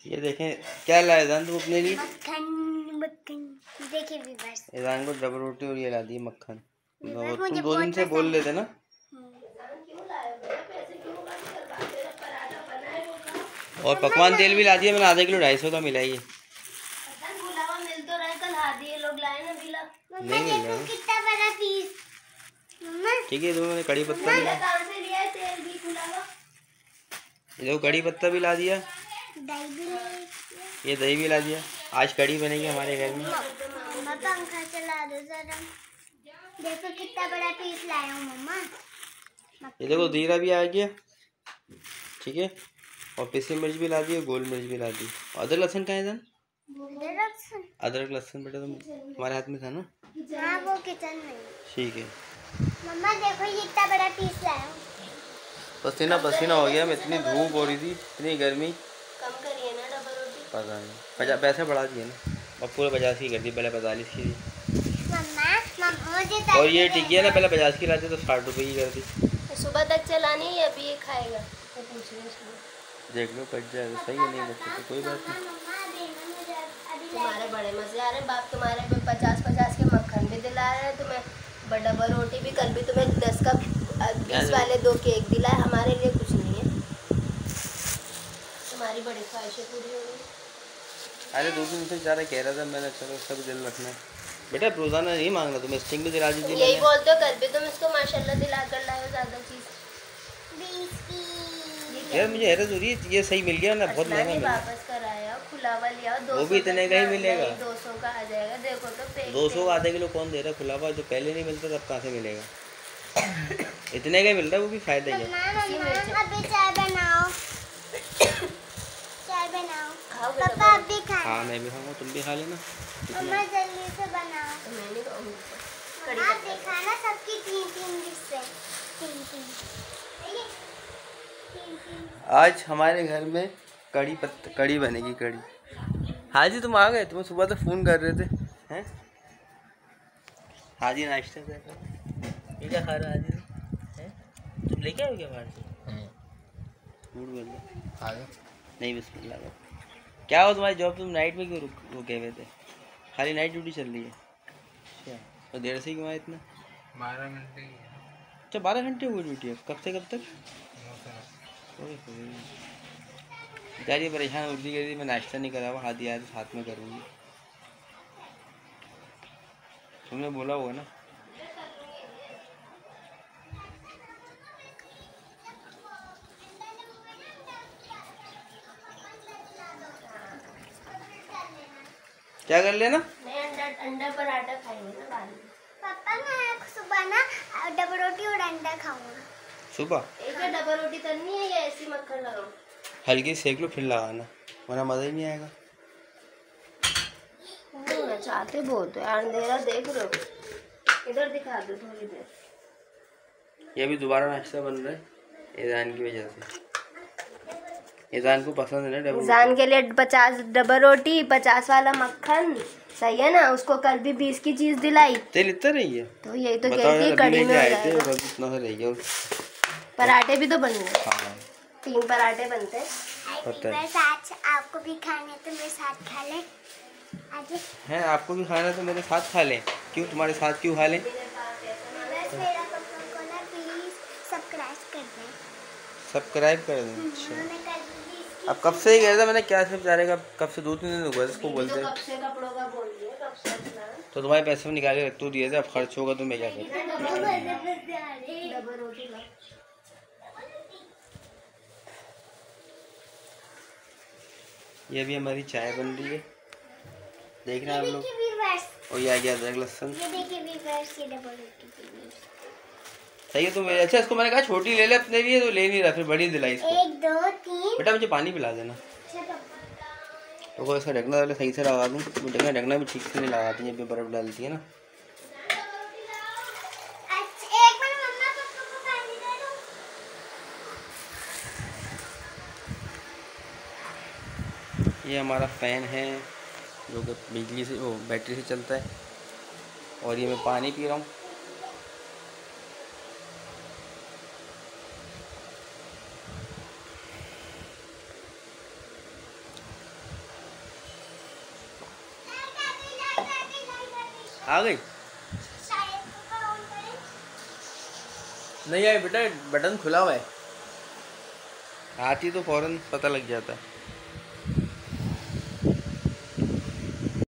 ये देखें क्या लाया ईजान तुम अपने लिए? मक्खन। मक्खन देखिए व्यूअर्स, ईजान को डबल रोटी और ये ला दी मक्खन। मुझे तुम 2 दिन से बोल लेते ना। और पकवान तेल भी ला दिया मैंने, आधा किलो 250 का मिला ये। मिल तो रहा है, कल हादी लोग लाए ना बिला। नहीं मिल रहा कितना बड़ा पीस। ठीक है, तो मैंने कड़ी पत्ता भी ला, कहाँ से लिया है तेल भी खुलावा? देखो कड़ी पत्ता भी ला दिया, दही भी ये दही भी ला दिया। आज कड़ी बनेगी हमारे घर में। मम्मा पंखा चला दो जरा, देखो कितना बड़ा पीस लाया हूँ मम्मा। ये देखो जीरा भी आ गया, ठीक है, और पिसी मिर्च भी ला दी और गोल मिर्च भी ला दी। अदरक लहसुन कहाँ है जान? अदरक लहसुन बेटा तुम हमारे हाथ में था ना। हाँ वो किचन में। ठीक है मम्मा देखो ये इतना बड़ा पीस लाया हूँ। पसीना पसीना हो गया, मैं इतनी धूप हो रही थी, इतनी गर्मी। कम करिए ना डबल रोटी। पता नहीं पैसे बढ़ा दिए ना, अब पूरे 50 की कर दी, पहले 45 की थी। मम्मा मुझे और ये टिकिया ना पहले 50 की लाते तो 60 रुपये की कर दी। सुबह तक चलानी है, अभी ये खाएगा तो पूछ रहे देख लो कट जाए तो सही है, नहीं बच्चे तो कोई बात नहीं। तुम्हारे बड़े मजे आ रहे हैं, बाप तुम्हारे पे 50-50 के मक्खन भी दिला रहे हैं तुम्हें, डबल रोटी भी। कल भी तुम्हें 10 का 20 वाले 2 केक दिलाए, हमारे लिए कुछ नहीं है। तुम्हारी बड़ी ख्वाहिशें पूरी हो गई। अरे 2 दिन से ज़्यादा कह रहा था मैंने, चलो सब दिल रखना है बेटा, रोजाना नहीं मांगना, तुम्हें स्टिंग भी दिला दी थी। यही बोलते हो, कल भी तुम इसको माशाल्लाह दिला कर लाए हो ज़्यादा चीज़। यार मुझे हैरत हो रही है, ये सही मिल गया ना, बहुत महंगा मिला। वापस कराया खुलावा लिया, वो भी इतने का ही मिलेगा। 200 का आ जाएगा। देखो तो 200 का आधा किलो कौन दे रहा है खुलावा, जो पहले नहीं मिलता तब कहाँ से मिलेगा? इतने का ही मिल रहा है, वो भी फायदा ही है। अभी चाय बनाओ, चाय बनाओ पापा, आप भी खाओ। हाँ मैं भी खाऊंगा, तुम भी खा लेना। मम्मा जल्दी से बनाओ। मैं नहीं खाऊंगी। आप दिखाना सबकी 3-3 डिश है। 3-3 आज हमारे घर में कड़ी बनेगी, कड़ी। हाँ जी तुम आ गए, तुम्हें सुबह से फ़ोन कर रहे थे हैं। हाँ जी नाश्ता कर रहे, ये क्या खा रहे हो हाजी हैं? तुम लेके आओ क्या बाहर से? झूठ बोल रहे नहीं, बिस्मिल्लाह करो। क्या हो तुम्हारी जॉब, तुम नाइट में क्यों रुके हुए थे? खाली नाइट ड्यूटी चल रही है? अच्छा, तो देर से क्यों आए इतना? 12 घंटे। अच्छा 12 घंटे हुई ड्यूटी है, कब से कब तक? बेचारी परेशान उठ गई थी, मैं नाश्ता नहीं करा हुआ, हाथ याद साथ में करूँगी। तुमने बोला होगा ना। क्या कर लेना? अंडा पराठा खाएंगे ना बाद में। पापा मैं सुबह ना डबल रोटी और अंडा खाऊंगा। सुबह एक डबल रोटी करनी है या ऐसी मक्खन लगाओ? हल्की सेक लो फिर लगाना, वरना मज़ा ही नहीं आएगा। नहीं चाहते बहुत है, अंधेरा देख रहे हो, इधर दिखा दो थोड़ी देर। ये अभी दोबारा नाश्ता बन रहा है ईजान की वजह से। ईजान को पसंद है ना डबल। ईजान के लिए 50 डबल रोटी, 50 वाला मक्खन, सही है ना? उसको कल भी 20 की चीज दिलाई। तेल इतना रही है, तो यही तो कहती है कड़ी में हो जाएगा। इतना सा रही है। पराठे भी तो बन गए। हाँ 3 पराठे बनते हैं। साथ आपको भी खाने तो मेरे साथ खा ले। हैं, आपको भी खाना तो मेरे साथ खा लें। क्यों तुम्हारे साथ क्यों खा लें? सब्सक्राइब कर दें। अच्छा अब कब से ही कह था मैंने, क्या सब जा रहेगा, कब से 2-3 दिन हुआ इसको बोलते। कब से कपड़ों का बोल दिया, कब से तो तुम्हारे पैसे में निकाल के रख तो दिए थे, अब खर्च होगा तो मैं क्या करूँ? ये अभी हमारी चाय बन रही है, देखना आप लोग। और ये आ गया अदरक लहसुन। सही है तो मेरे, अच्छा इसको मैंने कहा छोटी ले ले अपने लिए, तो ले नहीं रहा, फिर बड़ी दिलाई इसको। 1 2 3 बेटा मुझे पानी पिला देना। तो इसका ढकना पहले सही से लगा दूँ, ढकना भी ठीक से नहीं लगाती जब बर्फ़ डालती है ना। ये हमारा फ़ैन है जो कि बिजली से, वो बैटरी से चलता है, और ये मैं पानी पी रहा हूँ। आ गई? नहीं आई बेटा, बटन खुला हुआ है। आती तो फौरन पता लग जाता।